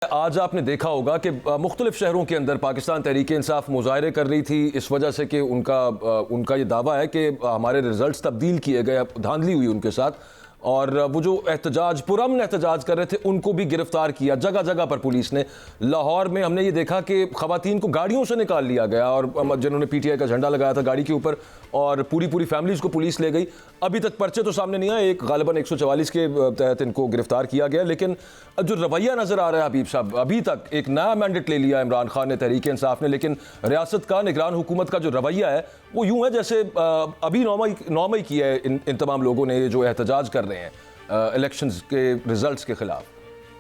आज आपने देखा होगा कि मुख्तलिफ शहरों के अंदर पाकिस्तान तहरीक इंसाफ मुजाहरे कर रही थी इस वजह से कि उनका ये दावा है कि हमारे रिजल्ट्स तब्दील किए गए, धांधली हुई उनके साथ। और वो जो एहतजाज पुरअमन एहतजाज कर रहे थे उनको भी गिरफ्तार किया जगह जगह पर पुलिस ने। लाहौर में हमने ये देखा कि ख़वातीन को गाड़ियों से निकाल लिया गया और जिन्होंने पीटीआई का झंडा लगाया था गाड़ी के ऊपर, और पूरी फैमिलीज़ को पुलिस ले गई। अभी तक पर्चे तो सामने नहीं आए, एक गालिबन 144 के तहत इनको गिरफ्तार किया गया। लेकिन जो रवैया नज़र आ रहा है हबीब साहब, अभी तक एक नया मैंडेट ले लिया इमरान खान ने तहरीक इंसाफ ने, लेकिन रियासत का निगरान हुकूमत का जो रवैया है वो यूँ है जैसे अभी नौमई किया है इन तमाम लोगों ने जो एहतजाज कर रहे हैं इलेक्शंस के रिजल्ट्स के खिलाफ।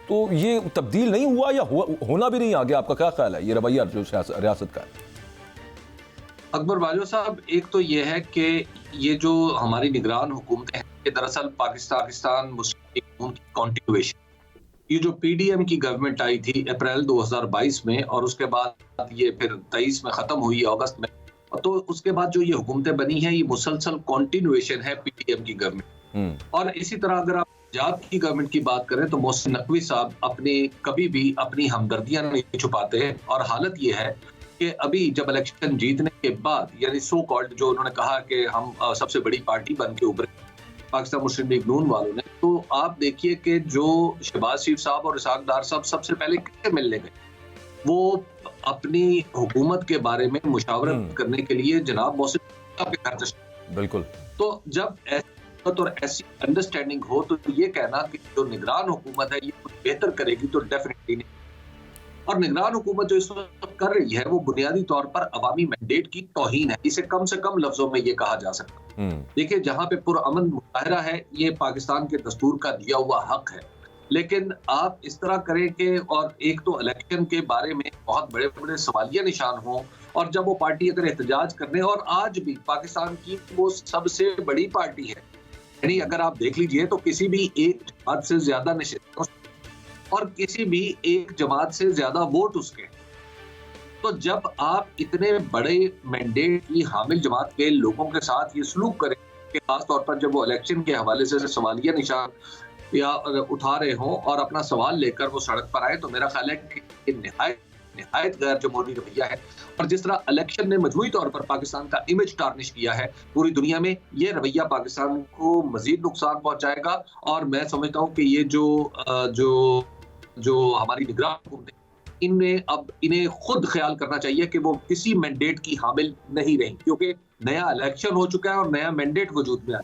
तो ये तब्दील नहीं हुआ या होना भी नहीं आगे? आपका क्या ख्याल है ये रवैया जो रियासत का है? अकबर बाजवा साहब, एक तो ये है कि ये जो हमारी निगरान हुकूमतें हैं ये दरअसल पाकिस्तान मुस्लिम लीग नून की कॉन्टिन्यूएशन। ये जो पीडीएम की गवर्नमेंट आई थी अप्रैल 2022 में और उसके बाद ये फिर 23 में खत्म हुई अगस्त में, तो उसके बाद जो ये हुकूमतें बनी हैं ये मुसलसल कॉन्टिन्यूएशन है पीडीएम की गवर्नमेंट। और इसी तरह अगर आप पंजाब की गवर्नमेंट की बात करें तो मोहसिन नकवी साहब कभी भी अपनी हमदर्दियां नहीं छुपाते हैं। और हालत ये है कि अभी जब इलेक्शन जीतने के बाद यानी सो कॉल्ड जो उन्होंने कहा कि हम सबसे बड़ी पार्टी बन के उभरे पाकिस्तान मुस्लिम लीग नून वालों ने, तो आप देखिए कि जो शहबाज शरीफ साहब और इसाक डार साहब सबसे पहले किससे मिलने गए? वो अपनी हुकूमत के बारे में मुशावरत करने के लिए जनाब मोहसिन साहब के घर तशरीफ। बिल्कुल। तो जब और ऐसी अंडरस्टैंडिंग हो तो ये कहना कि जो निगरान हुकूमत है ये कुछ बेहतर करेगी तो डेफिनेटली नहीं। और निगरान हुकूमत जो इस वक्त कर रही है वो बुनियादी तौर पर अवामी मैंडेट की तौहीन है, इसे कम से कम लफ्जों में ये कहा जा सकता है। देखिए, जहां पे पुरअमन मुजाहरा है ये पाकिस्तान के दस्तूर का दिया हुआ हक है, लेकिन आप इस तरह करें कि और एक तो इलेक्शन के बारे में बहुत बड़े बड़े सवालिया निशान हों, और जब वो पार्टी अगर एहतजाज करने, और आज भी पाकिस्तान की वो सबसे बड़ी पार्टी है, यानी अगर आप देख लीजिए तो किसी भी एक जमात से ज्यादा निशान और किसी भी एक जमात से ज्यादा वोट उसके। तो जब आप इतने बड़े मैंडेट की हामिल जमात के लोगों के साथ ये सलूक करें कि खासतौर पर जब वो इलेक्शन के हवाले से सवालिया निशान या उठा रहे हों और अपना सवाल लेकर वो सड़क पर आए, तो मेरा ख्याल है कि निहायत गैर जमहूरी रवैया है। और जिस तरह इलेक्शन ने मजमूई तौर पर पाकिस्तान का इमेज टार्निश किया है पूरी दुनिया में, ये रवैया पाकिस्तान को मजीद नुकसान पहुंचाएगा। और मैं समझता हूँ कि ये जो हमारी निगरान हुकूमतें इन्हें खुद ख्याल करना चाहिए कि वो किसी मैंडेट की हामिल नहीं रही, क्योंकि नया इलेक्शन हो चुका है और नया मैंडेट वजूद में आया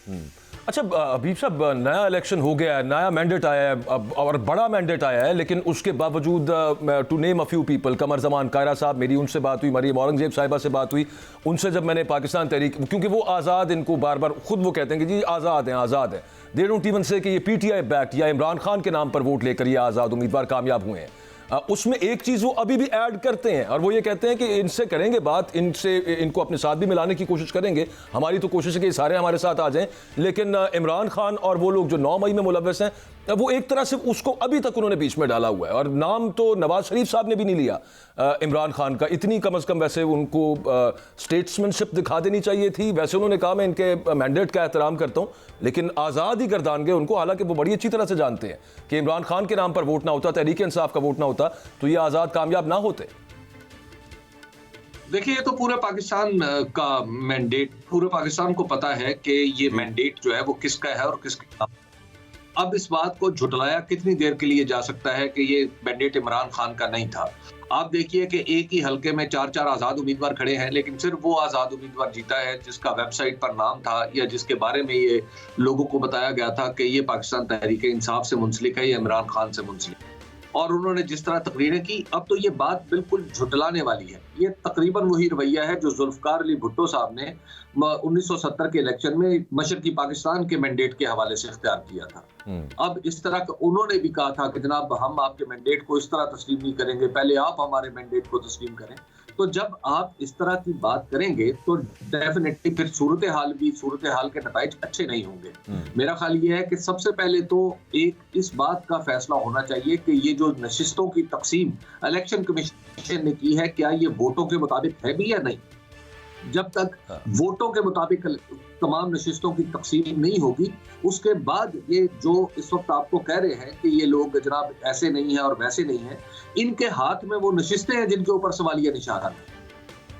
है। अच्छा हबीब साहब, नया इलेक्शन हो गया है, नया मैंडेट आया है और बड़ा मैंडेट आया है, लेकिन उसके बावजूद to name a few people, Qamar Zaman Kaira साहब, मेरी उनसे बात हुई, मरियम औरंगजेब साहिबा से बात हुई, उनसे जब मैंने पाकिस्तान तहरीक, क्योंकि वो आज़ाद, इनको बार बार खुद वो कहते हैं कि जी आज़ाद हैं, दे डोंट इवन से कि ये पीटीआई बैक्ड या इमरान खान के नाम पर वोट लेकर ये आज़ाद उम्मीदवार कामयाब हुए हैं। उसमें एक चीज़ वो अभी भी ऐड करते हैं और वो ये कहते हैं कि इनसे करेंगे बात, इनको अपने साथ भी मिलाने की कोशिश करेंगे, हमारी तो कोशिश है कि सारे हमारे साथ आ जाएं, लेकिन इमरान खान और वो लोग जो 9 मई में मुलव्वस हैं वो एक तरह से उसको अभी तक उन्होंने बीच में डाला हुआ है। और नाम तो नवाज शरीफ साहब ने भी नहीं लिया इमरान खान का, इतनी कम अज़ कम वैसे उनको स्टेट्समैनशिप दिखा देनी चाहिए थी। वैसे उन्होंने कहा मैं इनके मैंडेट का एहतराम करता हूँ, लेकिन आज़ाद ही गर्दान गए उनको, हालांकि वो बड़ी अच्छी तरह से जानते हैं कि इमरान खान के नाम पर वोट ना होता, तहरीक इंसाफ का वोट ना होता, तो ये आज़ाद कामयाब ना होते। देखिए, ये तो पूरे पाकिस्तान का मैंडेट, पूरे पाकिस्तान को पता है कि ये मैंडेट जो है वो किसका है और किसका। अब इस बात को झुटलाया कितनी देर के लिए जा सकता है कि ये मैंडेट इमरान खान का नहीं था? आप देखिए कि एक ही हलके में 4 आज़ाद उम्मीदवार खड़े हैं, लेकिन सिर्फ वो आज़ाद उम्मीदवार जीता है जिसका वेबसाइट पर नाम था या जिसके बारे में ये लोगों को बताया गया था कि ये पाकिस्तान तहरीक इंसाफ से मुंसलिक है या इमरान खान से मुंसलिक है। और उन्होंने जिस तरह तकरीरें की, अब तो ये बात बिल्कुल झुटलाने वाली है। ये तकरीबन वही रवैया है जो जुल्फकार अली भुट्टो साहब ने 1970 के इलेक्शन में मशरकी पाकिस्तान के मैंडेट के हवाले से इख्तियार किया था। अब इस तरह का उन्होंने भी कहा था कि जनाब हम आपके मैंडेट को इस तरह तस्लीम नहीं करेंगे, पहले आप हमारे मैंडेट को तस्लीम करें। तो जब आप इस तरह की बात करेंगे तो डेफिनेटली फिर सूरत हाल के नताइज अच्छे नहीं होंगे। मेरा ख्याल ये है कि सबसे पहले तो एक इस बात का फैसला होना चाहिए कि ये जो नशिस्तों की तकसीम इलेक्शन कमीशन ने की है, क्या ये वोटों के मुताबिक है भी या नहीं। जब तक वोटों के मुताबिक तमाम नशिस्तों की तकसीम नहीं होगी, उसके बाद ये जो इस वक्त आपको कह रहे हैं कि ये लोग जनाब ऐसे नहीं है और वैसे नहीं है, इनके हाथ में वो नशिस्तें हैं जिनके ऊपर सवालिया निशान है।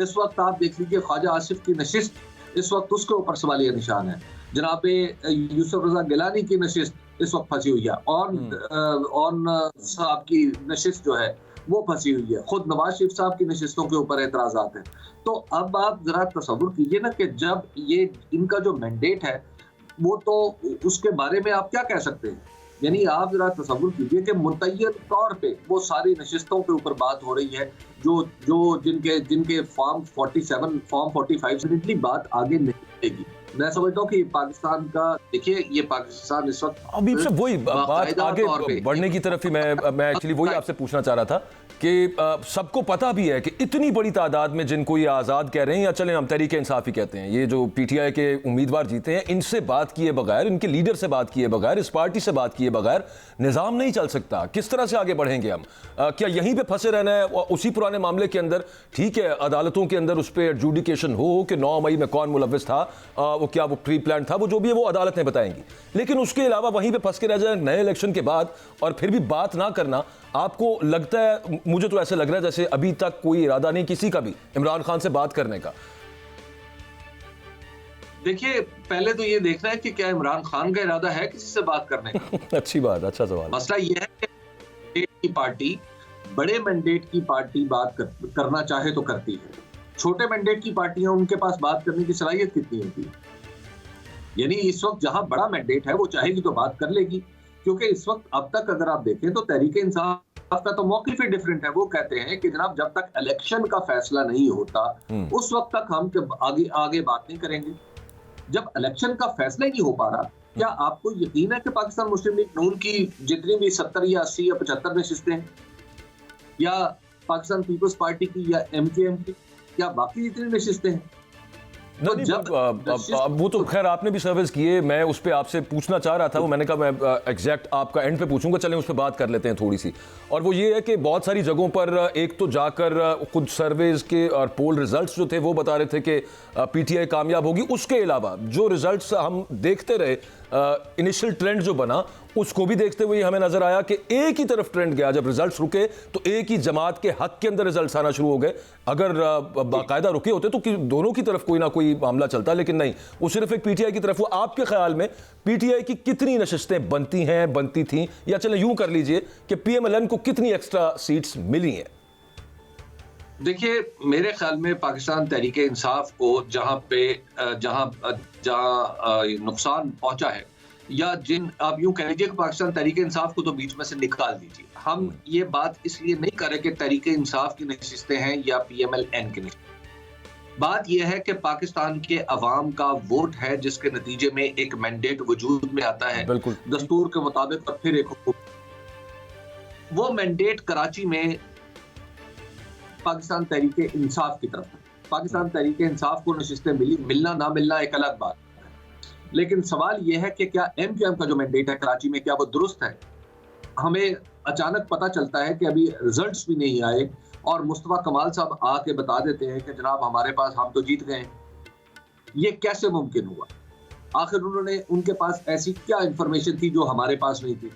इस वक्त आप देख लीजिए ख्वाजा आसिफ की नशिस्त, इस वक्त उसके ऊपर सवालिया निशान है। जनाब यूसुफ रजा गिलानी की नशिस्त इस वक्त फंसी हुई है, और साहब की नशिस्त जो है वो फंसी हुई है। खुद नवाज शरीफ साहब की नशिस्तों के ऊपर एतराजात हैं। तो अब आप जरा तसव्वुर कीजिए ना कि जब ये इनका जो मैंडेट है वो, तो उसके बारे में आप क्या कह सकते हैं? यानी आप जरा तसव्वुर कीजिए कि मुतय्यन तौर पे वो सारी नशिस्तों के ऊपर बात हो रही है जो जिनके फॉर्म 47 फॉर्म 45 से बात आगे नहीं बढ़ेगी। मैं समझता हूँ कि पाकिस्तान का, देखिए ये पाकिस्तान इस वक्त अभी से वही बात आगे बढ़ने की तरफ ही मैं एक्चुअली वही आपसे पूछना चाह रहा था कि सबको पता भी है कि इतनी बड़ी तादाद में जिनको ये आज़ाद कह रहे हैं, या चलें हम तहरीक इंसाफ ही कहते हैं, ये जो पीटीआई के उम्मीदवार जीते हैं, इनसे बात किए बगैर, इनके लीडर से बात किए बगैर, इस पार्टी से बात किए बगैर निज़ाम नहीं चल सकता। किस तरह से आगे बढ़ेंगे हम? क्या यहीं पे फंसे रहना है उसी पुराने मामले के अंदर? ठीक है, अदालतों के अंदर उस पर एडजुडिकेशन हो कि 9 मई में कौन मुलव्विस था, वो क्या वो प्री प्लान था, वो जो भी है वो अदालतें बताएंगी, लेकिन उसके अलावा वहीं पे फंस के रह जाए नए इलेक्शन के बाद और फिर भी बात ना करना, आपको लगता है? मुझे तो ऐसे लग रहा है जैसे अभी तक कोई इरादा नहीं किसी का भी इमरान खान से बात करने का। देखिए, पहले तो ये देखना है कि क्या इमरान खान का इरादा है किसी से बात करने का। अच्छी बात, अच्छा सवाल। मसला ये है कि की पार्टी, बड़े मैंडेट की पार्टी बात करना चाहे तो करती है, छोटे मैंडेट की पार्टियां, उनके पास बात करने की सलाहियत कितनी होती है? यानी इस वक्त जहां बड़ा मैंडेट है वो चाहेगी तो बात कर लेगी, क्योंकि इस वक्त अब तक अगर आप देखें तो तहरीक इंसाफ का तो मौक़िफ़ ही डिफरेंट है। वो कहते हैं कि जनाब जब तक इलेक्शन का फैसला नहीं होता उस वक्त तक हम आगे बात नहीं करेंगे। जब इलेक्शन का फैसला ही नहीं हो पा रहा, क्या आपको यकीन है कि पाकिस्तान मुस्लिम लीग नून की जितनी भी 70 या 80 या 75 नशिस्तें हैं, या पाकिस्तान पीपल्स पार्टी की या एमकेएम की, या बाकी जितनी नशिस्तें हैं, वो तो खैर आपने भी सर्विस किए, मैं उस पर आपसे पूछना चाह रहा था, वो मैंने कहा मैं एग्जैक्ट आपका एंड पे पूछूंगा, चलें उस पर बात कर लेते हैं थोड़ी सी। और वो ये है कि बहुत सारी जगहों पर एक तो जाकर खुद सर्वेज के और पोल रिजल्ट्स जो थे वो बता रहे थे कि पीटीआई कामयाब होगी, उसके अलावा जो रिजल्ट्स हम देखते रहे, इनिशियल ट्रेंड जो बना उसको भी देखते हुए हमें नजर आया कि एक ही तरफ ट्रेंड गया। जब रिजल्ट्स रुके तो एक ही जमात के हक के अंदर रिजल्ट्स आना शुरू हो गए। अगर बाकायदा रुके होते तो दोनों की तरफ कोई ना कोई मामला चलता, लेकिन नहीं, वो सिर्फ एक पीटीआई की तरफ। वो आपके ख्याल में पीटीआई की कितनी नशिस्तें बनती थीं, या चले यूं कर लीजिए कि पीएमएलएन को कितनी एक्स्ट्रा सीट्स मिली हैं? देखिए, मेरे ख्याल में पाकिस्तान तहरीक इंसाफ को जहां नुकसान पहुंचा है, या आप यूं कह लीजिए कि पाकिस्तान तहरीक इंसाफ को तो बीच में से निकाल दीजिए। हम ये बात इसलिए नहीं कर रहे कि तहरीक इंसाफ की नशिस्तें हैं या पीएमएलएन की नशिस्तें। बात यह है कि पाकिस्तान के अवाम का वोट है जिसके नतीजे में एक मैंडेट वजूद में आता है दस्तूर के मुताबिक, और फिर एक हुकूमत। वो मैंडेट कराची में पाकिस्तान तहरीक इंसाफ की तरफ है। पाकिस्तान तहरीक इंसाफ को नशिस्तें मिलना ना मिलना एक अलग बात है, लेकिन सवाल यह है कि क्या एमकेएम का जो मैंडेट है कराची में, क्या वो दुरुस्त है? हमें अचानक पता चलता है कि अभी रिजल्ट्स भी नहीं आए और मुस्तफा कमाल साहब आके बता देते हैं कि जनाब हमारे पास, हम तो जीत गए। ये कैसे मुमकिन हुआ? आखिर उनके पास ऐसी क्या इंफॉर्मेशन थी जो हमारे पास नहीं थी,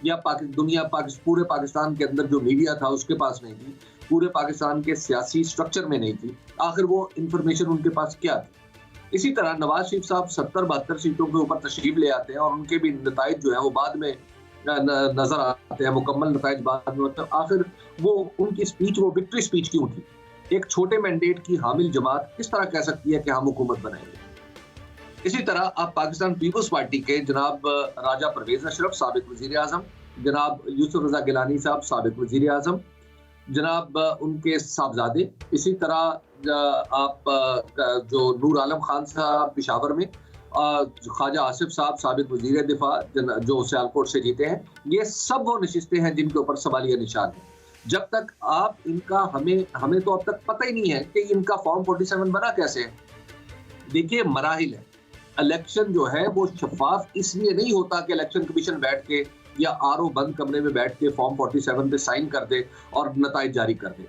या पूरे पाकिस्तान के अंदर जो मीडिया था उसके पास नहीं थी, पूरे पाकिस्तान के सियासी स्ट्रक्चर में नहीं थी? आखिर वो इंफॉर्मेशन उनके पास क्या थी? इसी तरह नवाज शरीफ साहब 70-72 सीटों के ऊपर तशरीफ ले आते हैं और उनके भी नताइज जो है वो बाद में नजर आते हैं, मुकम्मल नताइज बाद में होते हैं। आखिर वो उनकी स्पीच, वो विक्ट्री स्पीच क्यों थी? एक छोटे मैंडेट की हामिल जमात किस तरह कह सकती है कि हम हुकूमत बनाएंगे? इसी तरह आप पाकिस्तान पीपल्स पार्टी के जनाब राजा परवेज अशरफ साबिक वजीर आजम, जनाब यूसुफ रजा गिलानी साहब साबिक वजीर आजम, जनाब उनके साहबजादे, इसी तरह आप जो नूर आलम खान साहब पेशावर में, ख्वाजा आसिफ साहब साबिक वजीर दिफा जो सियालकोट से जीते हैं, ये सब वो नशिस्तें हैं जिनके ऊपर सवालिया निशान है। जब तक आप इनका हमें तो अब तक पता ही नहीं है कि इनका फॉर्म 47 बना कैसे है। देखिए, मराहिल है। इलेक्शन जो है वो शफाफ इसलिए नहीं होता कि इलेक्शन कमीशन बैठ के या आरओ बंद कमरे में बैठ के फॉर्म 47 पे साइन कर दे और नताइज जारी कर दे।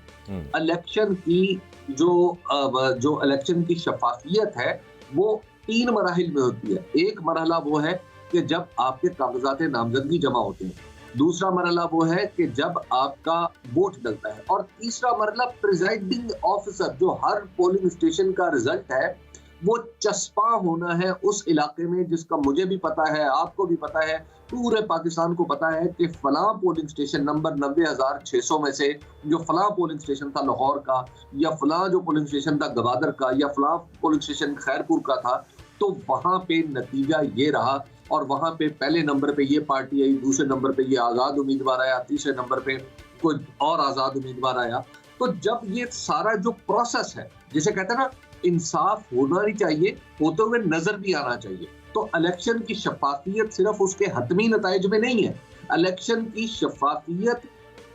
इलेक्शन की जो इलेक्शन की शफाफियत है वो 3 मराहिल में होती है। एक मरहला वो है कि जब आपके कागजात नामजदगी जमा होते हैं, दूसरा मरहला वो है कि जब आपका वोट डलता है, और तीसरा मरहला प्रिजाइडिंग ऑफिसर जो हर पोलिंग स्टेशन का रिजल्ट है वो चस्पा होना है उस इलाके में, जिसका मुझे भी पता है, आपको भी पता है, पूरे पाकिस्तान को पता है कि फलां पोलिंग स्टेशन नंबर 90,600 में से जो फलां पोलिंग स्टेशन था लाहौर का, या फलां जो पोलिंग स्टेशन था गवादर का, या फलां पोलिंग स्टेशन खैरपुर का था, तो वहां पे नतीजा ये रहा और वहां पे पहले नंबर पे ये पार्टी आई, दूसरे नंबर पे ये आजाद उम्मीदवार आया, तीसरे नंबर पे कोई और आजाद उम्मीदवार आया। तो जब ये सारा जो प्रोसेस है, जिसे कहते हैं ना इंसाफ होना नहीं चाहिए, होते हुए नजर भी आना चाहिए। तो इलेक्शन की शफाफियत सिर्फ उसके हतमी नताइज में नहीं है, इलेक्शन की शफाफियत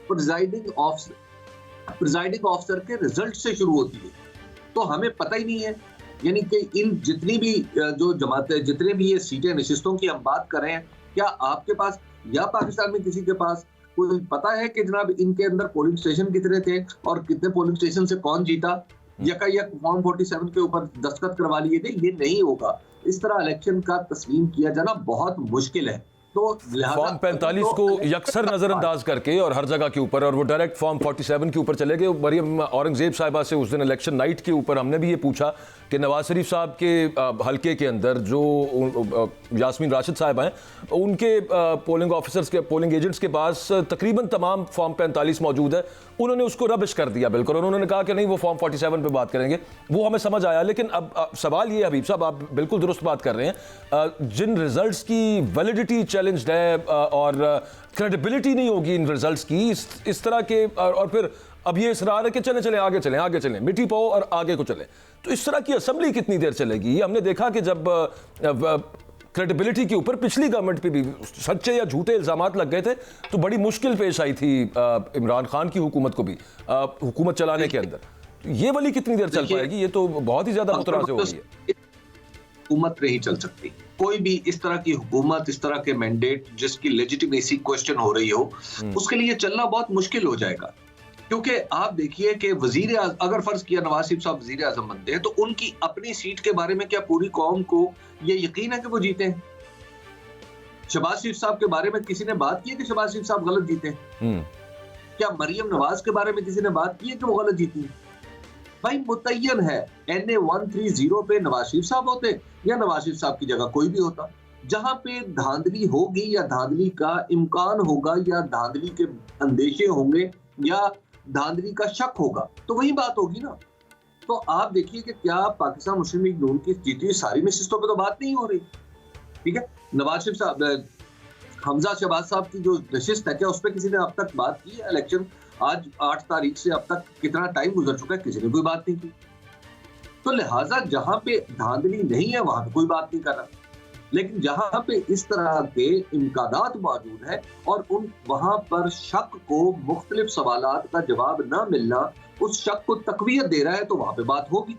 प्रिजाइडिंग ऑफिसर के रिजल्ट से शुरू होती है। तो हमें पता ही नहीं है, यानी कि इन जितनी भी जो जमातें, जितने भी ये सीटें नशिस्तों की हम बात कर रहे हैं, क्या आपके पास या पाकिस्तान में किसी के पास कोई पता है कि जनाब इनके अंदर पोलिंग स्टेशन कितने थे और कितने पोलिंग स्टेशन से कौन जीता? यकायक फॉर्म 47 के ऊपर दस्तखत करवा लिए थे? ये नहीं होगा। इस तरह इलेक्शन का तस्लीम किया जाना बहुत मुश्किल है। तो फॉर्म 45 को यकसर नजरअंदाज करके और हर जगह के ऊपर, और वो डायरेक्ट फॉर्म 47 के ऊपर चले गए। मरियम औरंगजेब साहिबा से उस दिन इलेक्शन नाइट के ऊपर हमने भी ये पूछा कि नवाज शरीफ साहब के हलके के अंदर जो यास्मीन राशिद साहब हैं, उनके पोलिंग ऑफिसर्स के, पोलिंग एजेंट्स के पास तकरीबन तमाम फॉर्म 45 मौजूद है। उन्होंने उसको रबिश कर दिया बिल्कुल, और उन्होंने कहा कि नहीं वो फॉर्म 47 पे बात करेंगे। वो हमें समझ आया, लेकिन अब सवाल ये, हबीब साहब आप बिल्कुल दुरुस्त बात कर रहे हैं, जिन रिजल्ट्स की वैलिडिटी चैलेंज्ड है और क्रेडिबिलिटी नहीं होगी इन रिजल्ट्स की, इस तरह के, और फिर अब ये इसरार है कि चले आगे चलें, मिट्टी पाओ और आगे को चलें, तो इस तरह की असेंबली कितनी देर चलेगी? ये हमने देखा कि जब क्रेडिबिलिटी के ऊपर पिछली गवर्नमेंट पे भी सच्चे या झूठे इल्जामात लग गए थे, तो बड़ी मुश्किल पेश आई थी इमरान खान की हुकूमत को भी हुकूमत चलाने के अंदर। ये वाली कितनी देर चल पाएगी? ये तो बहुत ही ज्यादा मुतराज़ हो रही है। हुकूमत नहीं चल सकती, कोई भी इस तरह की हुकूमत, इस तरह के मैंडेट जिसकी लेजिटिमेसी क्वेश्चन हो रही हो, उसके लिए चलना बहुत मुश्किल हो जाएगा। क्योंकि आप देखिए कि वजीर, अगर फर्ज किया नवाज शरीफ साहब वजीर आजम बनते हैं, तो उनकी अपनी सीट के बारे में क्या पूरी कौम को ये यकीन है कि वो जीते हैं? शहबाज शरीफ साहब के बारे में किसी ने बात की है कि शहबाज शरीफ साहब गलत जीते हैं? क्या मरियम नवाज के बारे में किसी ने बात की है कि वो गलत जीती है? भाई मुतय्यन है, NA 130 पे नवाज शरीफ साहब होते या नवाज शरीफ साहब की जगह कोई भी होता। जहां पे धांधली होगी या धांधली का इम्कान होगा या धांधली के अंदेशे होंगे या धांधली का शक होगा, तो वही बात होगी ना। तो आप देखिए कि क्या पाकिस्तान मुस्लिम लीग नून की जीती सारी नशिस्तों पे तो बात नहीं हो रही, ठीक है। नवाज शरीफ साहब, हमजा शहबाज साहब की जो नशिस्त है, क्या उस पर किसी ने अब तक बात की है? इलेक्शन आज 8 तारीख से अब तक कितना टाइम गुजर चुका है, किसी ने कोई बात नहीं की। तो लिहाजा जहां पे धांधली नहीं है वहां पे कोई बात नहीं कर रहा, लेकिन जहां पे इस तरह के इम्कानात मौजूद है और वहां पर शक को, मुख्तलिफ सवालात का जवाब ना मिलना उस शक को तकवीयत दे रहा है, तो वहां पे बात होगी।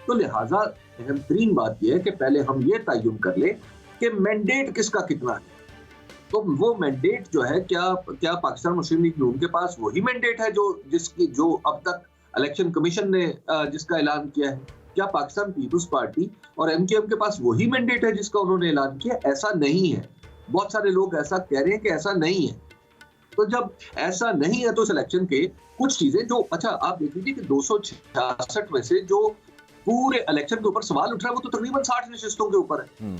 तो लिहाजा अहम तरीन बात यह है कि पहले हम ये तयन कर ले कि मैंडेट किसका कितना है। तो वो मैंडेट जो है, क्या पाकिस्तान मुस्लिम लीग नून के पास वही मैंडेट है जो अब तक इलेक्शन कमीशन ने जिसका ऐलान किया है? क्या पाकिस्तान पीपुल्स पार्टी और MKM के पास वही मैंडेट है जिसका उन्होंने ऐलान किया? ऐसा नहीं है। बहुत सारे लोग ऐसा कह रहे हैं कि ऐसा नहीं है। तो जब ऐसा नहीं है तो इस इलेक्शन के कुछ चीजें जो, अच्छा आप देख लीजिए कि 266 में से जो पूरे इलेक्शन के ऊपर सवाल उठ रहा है वो तो तकरीबन 60 नशिस्तों के ऊपर है।